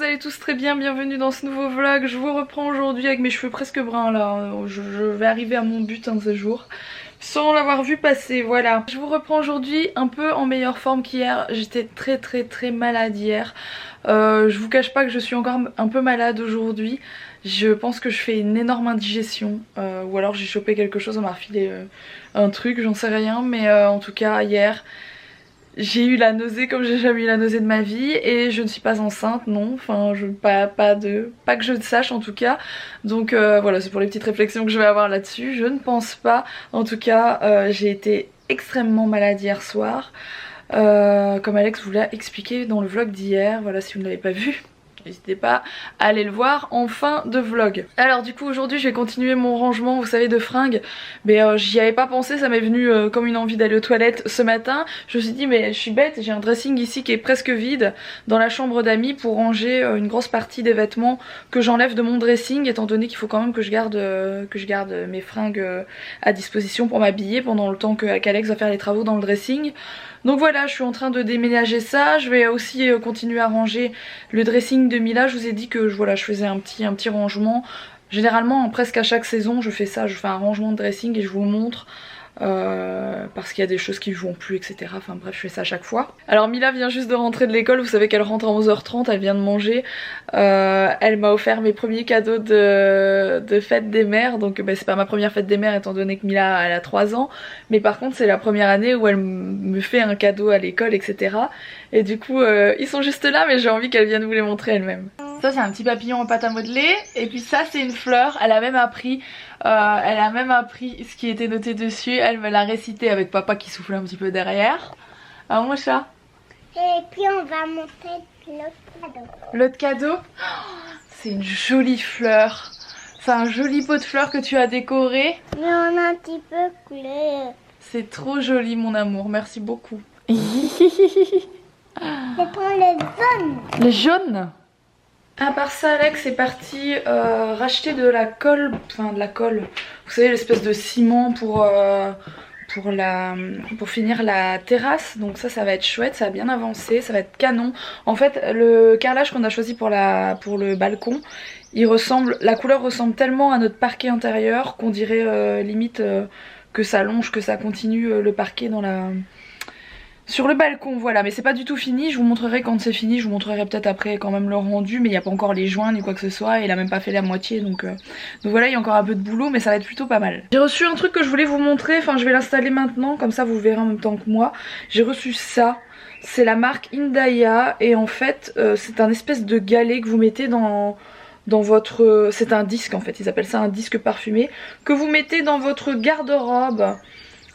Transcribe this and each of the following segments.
vous allez tous très bien, bienvenue dans ce nouveau vlog. Je vous reprends aujourd'hui avec mes cheveux presque bruns là. Je vais arriver à mon but un de ces jours sans l'avoir vu passer, voilà. Je vous reprends aujourd'hui un peu en meilleure forme qu'hier. J'étais très malade hier. Je vous cache pas que je suis encore un peu malade aujourd'hui. Je pense que je fais une énorme indigestion ou alors j'ai chopé quelque chose, on m'a refilé un truc, j'en sais rien. Mais en tout cas hier j'ai eu la nausée comme j'ai jamais eu la nausée de ma vie et je ne suis pas enceinte, non, enfin pas que je ne sache en tout cas. Donc voilà, c'est pour les petites réflexions que je vais avoir là-dessus. Je ne pense pas, en tout cas j'ai été extrêmement malade hier soir, comme Alex vous l'a expliqué dans le vlog d'hier. Voilà, si vous ne l'avez pas vu, n'hésitez pas à aller le voir en fin de vlog. Alors du coup aujourd'hui je vais continuer mon rangement, vous savez, de fringues. Mais j'y avais pas pensé, ça m'est venu comme une envie d'aller aux toilettes ce matin. Je me suis dit mais je suis bête, j'ai un dressing ici qui est presque vide dans la chambre d'amis pour ranger une grosse partie des vêtements que j'enlève de mon dressing, étant donné qu'il faut quand même que je garde mes fringues à disposition pour m'habiller pendant le temps qu'Alex va faire les travaux dans le dressing. Donc voilà, je suis en train de déménager ça. Je vais aussi continuer à ranger le dressing de Mila. Je vous ai dit que voilà, je faisais un petit rangement. Généralement, presque à chaque saison, je fais ça. Je fais un rangement de dressing et je vous le montre. Parce qu'il y a des choses qui ne vont plus, etc. Enfin bref, je fais ça à chaque fois. Alors Mila vient juste de rentrer de l'école. Vous savez qu'elle rentre à 11h30, elle vient de manger. Elle m'a offert mes premiers cadeaux de fête des mères. Donc bah, c'est pas ma première fête des mères étant donné que Mila elle a 3 ans. Mais par contre c'est la première année où elle me fait un cadeau à l'école, etc. Et du coup ils sont juste là, mais j'ai envie qu'elle vienne vous les montrer elle-même. Ça c'est un petit papillon en pâte à modeler. Et puis ça c'est une fleur, elle a même appris ce qui était noté dessus. Elle me l'a récité avec papa qui soufflait un petit peu derrière. Ah mon chat. Et puis on va montrer l'autre cadeau. L'autre cadeau, c'est une jolie fleur. C'est un joli pot de fleurs que tu as décoré. Mais on a un petit peu coulé. C'est trop joli mon amour, merci beaucoup. Je prends les jaunes. Les jaunes. À part ça, Alex est parti racheter de la colle, vous savez, l'espèce de ciment pour finir la terrasse. Donc ça va être chouette, ça va bien avancer, ça va être canon. En fait le carrelage qu'on a choisi pour le balcon, la couleur ressemble tellement à notre parquet intérieur qu'on dirait limite que ça longe, que ça continue le parquet sur le balcon, voilà. Mais c'est pas du tout fini, je vous montrerai quand c'est fini, je vous montrerai peut-être après quand même le rendu, mais il n'y a pas encore les joints ni quoi que ce soit, il a même pas fait la moitié, donc voilà, il y a encore un peu de boulot, mais ça va être plutôt pas mal. J'ai reçu un truc que je voulais vous montrer, enfin je vais l'installer maintenant, comme ça vous verrez en même temps que moi. J'ai reçu ça, c'est la marque Indaya, et en fait c'est un espèce de galet que vous mettez dans votre... c'est un disque en fait, ils appellent ça un disque parfumé, que vous mettez dans votre garde-robe.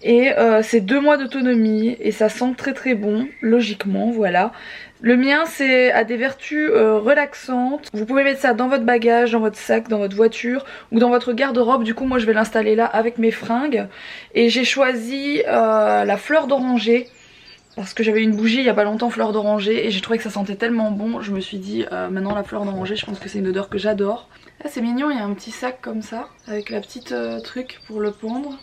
Et c'est 2 mois d'autonomie et ça sent très bon, logiquement, voilà. Le mien a des vertus relaxantes. Vous pouvez mettre ça dans votre bagage, dans votre sac, dans votre voiture ou dans votre garde-robe. Du coup moi je vais l'installer là avec mes fringues. Et j'ai choisi la fleur d'oranger. Parce que j'avais une bougie il y a pas longtemps, fleur d'oranger, et j'ai trouvé que ça sentait tellement bon. Je me suis dit maintenant la fleur d'oranger, je pense que c'est une odeur que j'adore. Là c'est mignon, il y a un petit sac comme ça avec la petite truc pour le pendre.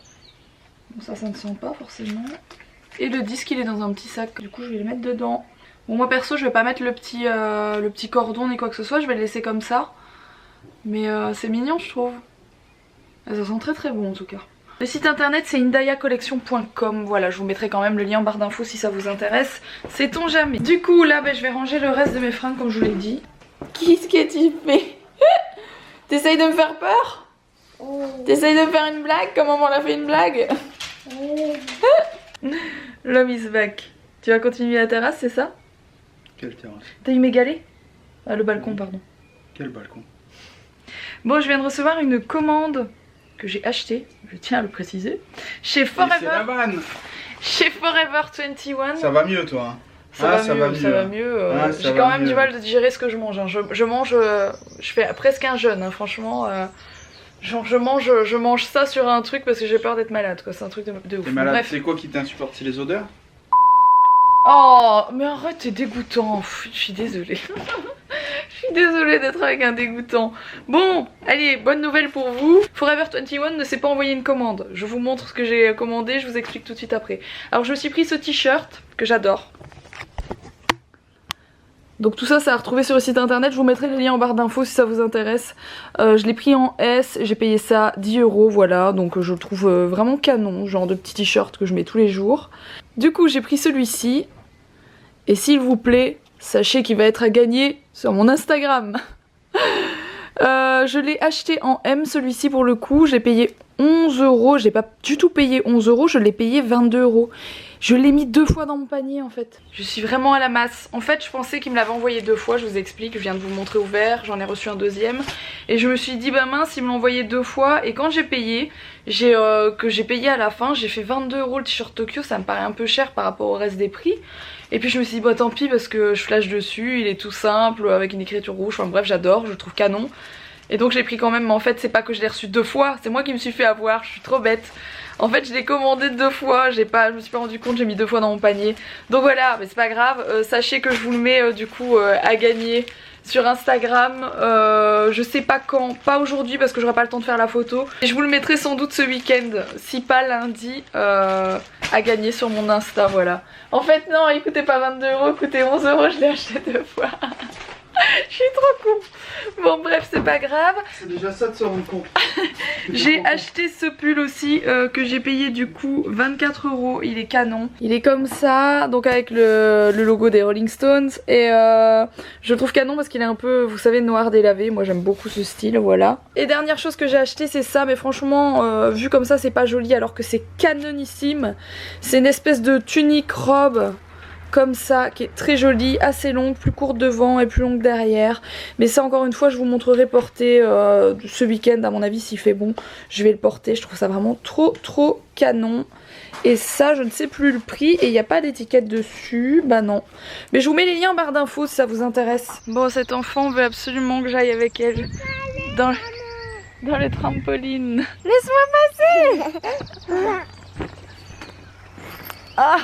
Bon, ça ne sent pas forcément. Et le disque il est dans un petit sac, du coup je vais le mettre dedans. Bon moi perso je vais pas mettre le petit cordon ni quoi que ce soit, je vais le laisser comme ça. Mais c'est mignon je trouve. Ça sent très bon en tout cas. Le site internet c'est indayacollection.com, voilà, je vous mettrai quand même le lien en barre d'infos si ça vous intéresse, sait-on jamais. Du coup là je vais ranger le reste de mes fringues comme je vous l'ai dit. Qu'est-ce que tu fais? T'essayes de me faire peur? T'essayes de me faire une blague comme maman l'a fait une blague? L'homme is back. Tu vas continuer la terrasse, c'est ça? Quelle terrasse? T'as eu mes galets? Ah, le balcon, pardon. Quel balcon? Bon, je viens de recevoir une commande que j'ai achetée, je tiens à le préciser, chez Forever. C'est la vanne. Chez Forever 21. Ça va mieux toi hein? Ça va mieux. J'ai quand même du mal de digérer ce que je mange. Hein. Je mange, je fais presque un jeûne, hein, franchement. Genre je mange ça sur un truc parce que j'ai peur d'être malade, quoi. C'est un truc de ouf. T'es malade, c'est quoi qui t'insupporte? C'est les odeurs? Oh mais arrête, t'es dégoûtant. Pff, je suis désolée. Je suis désolée d'être avec un dégoûtant. Bon, allez, bonne nouvelle pour vous. Forever 21 ne s'est pas envoyé une commande. Je vous montre ce que j'ai commandé, je vous explique tout de suite après. Alors je me suis pris ce t-shirt que j'adore. Donc tout ça, c'est à retrouver sur le site internet. Je vous mettrai les liens en barre d'infos si ça vous intéresse. Je l'ai pris en S, j'ai payé ça 10 €, voilà. Donc je le trouve vraiment canon, genre de petit t-shirt que je mets tous les jours. Du coup, j'ai pris celui-ci. Et s'il vous plaît, sachez qu'il va être à gagner sur mon Instagram. Je l'ai acheté en M, celui-ci pour le coup. J'ai payé 11 €. J'ai pas du tout payé 11 €, je l'ai payé 22 €. Je l'ai mis 2 fois dans mon panier en fait. Je suis vraiment à la masse. En fait, je pensais qu'il me l'avait envoyé 2 fois, je vous explique. Je viens de vous montrer ouvert, j'en ai reçu un deuxième. Et je me suis dit, bah mince, il me l'a envoyé 2 fois. Et quand j'ai payé, que j'ai payé à la fin, j'ai fait 22 € le t-shirt Tokyo. Ça me paraît un peu cher par rapport au reste des prix. Et puis je me suis dit, bah tant pis parce que je flash dessus, il est tout simple, avec une écriture rouge. Enfin bref, j'adore, je le trouve canon. Et donc je l'ai pris quand même, mais en fait c'est pas que je l'ai reçu 2 fois, c'est moi qui me suis fait avoir, je suis trop bête. En fait je l'ai commandé 2 fois, je me suis pas rendu compte, j'ai mis 2 fois dans mon panier. Donc voilà, mais c'est pas grave, sachez que je vous le mets du coup à gagner sur Instagram, je sais pas quand, pas aujourd'hui parce que j'aurai pas le temps de faire la photo. Et je vous le mettrai sans doute ce week-end, si pas lundi, à gagner sur mon Insta, voilà. En fait non, il coûtait pas 22 €, il coûtait 11 €, je l'ai acheté 2 fois. Je suis trop con. Bon bref, c'est pas grave. C'est déjà ça de se rendre compte. J'ai acheté ce pull aussi que j'ai payé du coup 24 €. Il est canon. Il est comme ça, donc avec le logo des Rolling Stones. Et je le trouve canon parce qu'il est un peu, vous savez, noir délavé. Moi j'aime beaucoup ce style, voilà. Et dernière chose que j'ai acheté, c'est ça. Mais franchement, vu comme ça, c'est pas joli alors que c'est canonissime. C'est une espèce de tunique robe comme ça, qui est très jolie, assez longue, plus courte devant et plus longue derrière. Mais ça encore une fois je vous montrerai porter ce week-end, à mon avis s'il fait bon, je vais le porter. Je trouve ça vraiment trop canon. Et ça je ne sais plus le prix et il n'y a pas d'étiquette dessus, bah non. Mais je vous mets les liens en barre d'infos si ça vous intéresse. Bon, cet enfant veut absolument que j'aille avec elle dans le trampoline. Laisse-moi passer. Ah,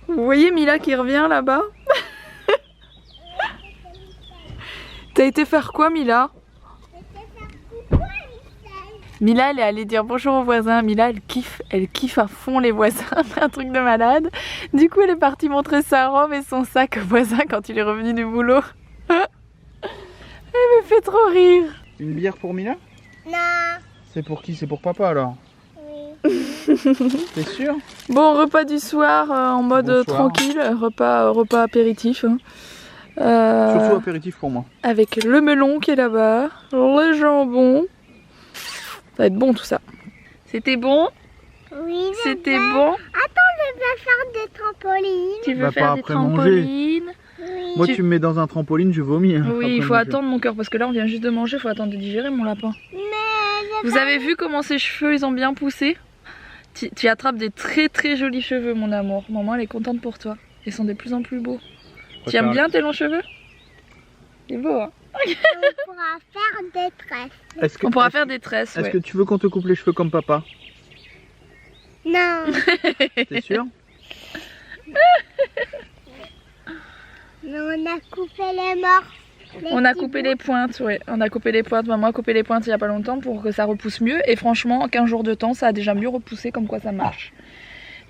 vous voyez Mila qui revient là-bas. T'as été faire quoi Mila? Mila elle est allée dire bonjour aux voisins. Mila elle kiffe à fond les voisins, un truc de malade. Du coup elle est partie montrer sa robe et son sac aux voisins quand il est revenu du boulot. Elle me fait trop rire. Une bière pour Mila? Non. C'est pour qui? C'est pour papa alors? Oui. T'es sûr? Bon, repas du soir en mode Bonsoir. tranquille, repas apéritif. Surtout apéritif pour moi. Avec le melon qui est là-bas, le jambon. Ça va être bon tout ça. C'était bon? Oui. C'était bon? Attends, je vais faire des trampolines. Tu veux Bah, faire pas des après manger. trampolines? Oui. Moi tu me mets dans un trampoline, je vomis. Hein, Oui, après il faut manger. attendre mon cœur parce que là on vient juste de manger, il faut attendre de digérer mon lapin. Mais Vous avez vu comment ses cheveux ils ont bien poussé? Tu attrapes des très jolis cheveux mon amour. Maman elle est contente pour toi. Ils sont de plus en plus beaux. Tu aimes bien tes longs cheveux? C'est beau hein? on pourra faire des tresses. On pourra faire des tresses, Est-ce ouais. que tu veux qu'on te coupe les cheveux comme papa? Non. T'es sûr? Mais on a coupé les morts. On a coupé les pointes, ouais. On a coupé les pointes. Maman a coupé les pointes il y a pas longtemps pour que ça repousse mieux. Et franchement, en 15 jours de temps, ça a déjà mieux repoussé, comme quoi ça marche.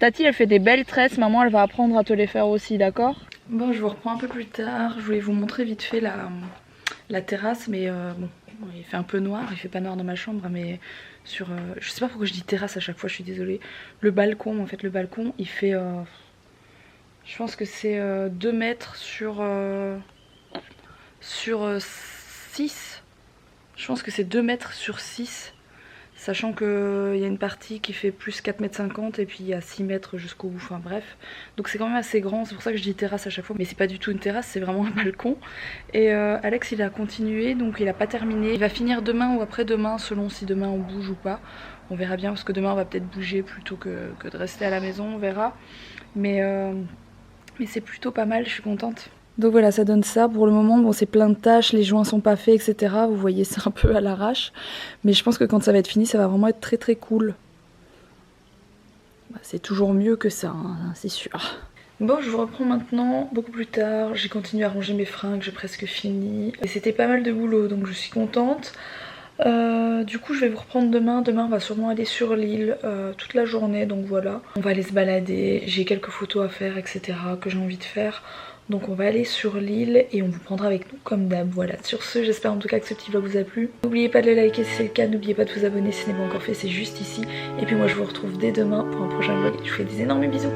Tati, elle fait des belles tresses. Maman, elle va apprendre à te les faire aussi, d'accord? Bon, je vous reprends un peu plus tard. Je voulais vous montrer vite fait la terrasse, mais bon, il fait un peu noir. Il fait pas noir dans ma chambre, mais sur... je sais pas pourquoi je dis terrasse à chaque fois, je suis désolée. Le balcon, en fait, le balcon, il fait... je pense que c'est 2 mètres sur 6. Je pense que c'est 2 mètres sur 6. Sachant qu'il y a une partie qui fait plus 4,50 m et puis il y a 6 mètres jusqu'au bout, enfin bref. Donc c'est quand même assez grand, c'est pour ça que je dis terrasse à chaque fois. Mais c'est pas du tout une terrasse, c'est vraiment un balcon. Et Alex il a continué, donc il a pas terminé. Il va finir demain ou après-demain, selon si demain on bouge ou pas. On verra bien parce que demain on va peut-être bouger plutôt que de rester à la maison, on verra. Mais c'est plutôt pas mal, je suis contente. Donc voilà, ça donne ça pour le moment. Bon, c'est plein de tâches, les joints sont pas faits, etc. Vous voyez, c'est un peu à l'arrache. Mais je pense que quand ça va être fini, ça va vraiment être très cool. Bah, c'est toujours mieux que ça, hein, c'est sûr. Bon, je vous reprends maintenant, beaucoup plus tard. J'ai continué à ranger mes fringues, j'ai presque fini. Et c'était pas mal de boulot, donc je suis contente. Du coup je vais vous reprendre demain. Demain on va sûrement aller sur l'île toute la journée, donc voilà. On va aller se balader, j'ai quelques photos à faire etc que j'ai envie de faire. Donc on va aller sur l'île et on vous prendra avec nous comme d'hab. Voilà, sur ce j'espère en tout cas que ce petit vlog vous a plu. N'oubliez pas de le liker si c'est le cas, n'oubliez pas de vous abonner si ce n'est pas encore fait, c'est juste ici. Et puis moi je vous retrouve dès demain pour un prochain vlog. Je vous fais des énormes bisous.